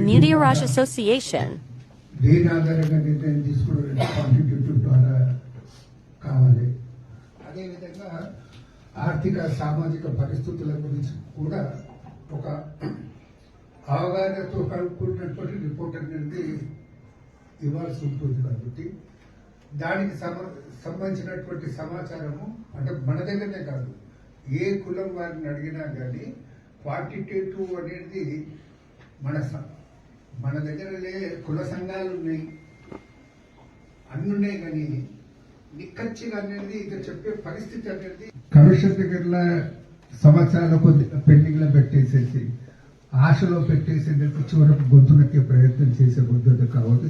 Media Raj Association. దేని ఆధారంగా నిర్ణయం తీసుకోవడం కాన్స్టిట్యూటివ్ ద్వారా కావాలి. అదేవిధంగా ఆర్థిక సామాజిక పరిస్థితుల గురించి కూడా ఒక అవగాహనతో కలుపుకున్నటువంటి రిపోర్ట్ అనేది ఇవ్వాల్సి ఉంటుంది. కాబట్టి దానికి సంబంధించినటువంటి సమాచారము అంటే మన దగ్గరనే కాదు, ఏ కులం వారిని అడిగినా కానీ క్వాంటిటేటివ్ అనేది మన దగ్గర కుల సంఘాలు ఉన్నాయి, అన్ని ఉన్నాయి, కానీ నిక్కచ్చిగా అనేది ఇక చెప్పే పరిస్థితి అనేది కమిషన్ దగ్గర సంవత్సరాల కొద్ది పెండింగ్ లో పెట్టేసేసి ఆశలో పెట్టేసేందుకు చివరకు గొంతునకే ప్రయత్నం చేసే పద్ధతి కావద్దు.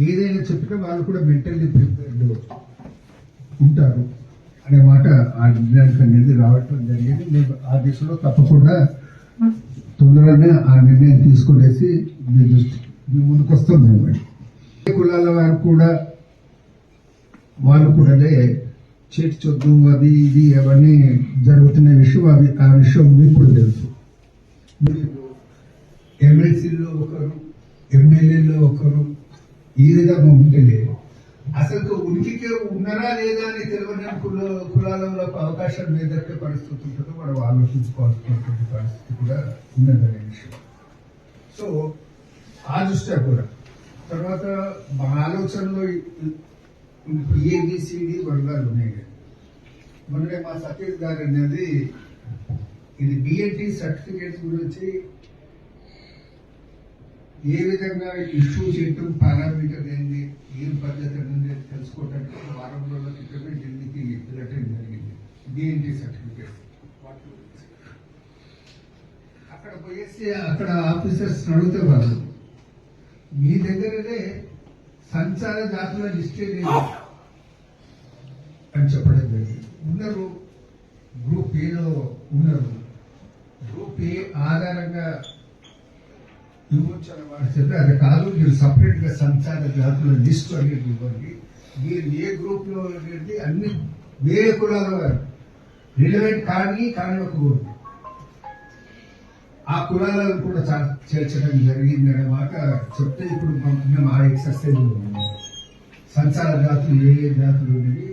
ఏదైనా చెప్పినా వాళ్ళు కూడా మెంటల్లీ ప్రిపేర్డ్ ఉంటారు అనే మాట ఆ నిర్ణయానికి అనేది రావటం జరిగింది. మేము ఆ దిశలో తప్పకుండా తొందరగానే ఆ నిర్ణయం తీసుకునేసి మీ ముందుకు వస్తాం. మేము కులాల వారు కూడా వాళ్ళు కూడా చేతి చొద్దు అది ఇది అవన్నీ జరుగుతున్న విషయం ఆ విషయం మీకు కూడా తెలుసు. ఎమ్మెల్సీలో ఒకరు, ఎమ్మెల్యేలో ఒకరు ఈ విధంగా ఉంటేనే అసలు ఉనికికే ఉన్నారా లేదా అని తెలియని కులాలలో అవకాశం లేదనే పరిస్థితి ఉంటుందో మనం ఆలోచించుకోవాల్సినటువంటి పరిస్థితి కూడా ఉన్నదనే విషయం. సో ఆ దృష్ట్యా కూడా తర్వాత మా ఆలోచనలో ఇప్పుడు ఏబిసిడి వర్గాలు ఉన్నాయి. మొన్ననే మా సతీష్ గారు అనేది ఇది బిఎన్టీ సర్టిఫికేట్స్ గురించి ఏ విధంగా ఇష్యూ చేయటం, పారామీటర్ ఏంది, ఏం పద్ధతి అనేది తెలుసుకోవడానికి వారం రోజుల క్రితమే ఢిల్లీకి వెళ్ళటం జరిగింది. బిఎన్టీ సర్టిఫికేట్ అక్కడ పోయేసి అక్కడ ఆఫీసర్స్ అడిగితే వాళ్ళు మీ దగ్గరనే సంచార జాతుల లిస్టే లేదు అని చెప్పడం జరిగింది. ఉన్నారు, గ్రూప్ ఏలో ఉన్నారు, గ్రూప్ ఏ ఆధారంగా ఇవ్వచ్చు అన్నమాట చెప్పి అది కాదు, మీరు సపరేట్ గా సంచార జాతుల లిస్టు అనేది ఇవ్వండి. మీరు ఏ గ్రూప్ లో అనేది అన్ని వేరే కులాల వారు రిలవెంట్ కానివ్వకూడదు, ఆ కులాలను కూడా చేర్చడం జరిగింది అనే మాట చెప్తే ఇప్పుడు మేము ఆ ఎక్సర్సైజ్ సంచార జాతులు ఏ జాతులు అనేవి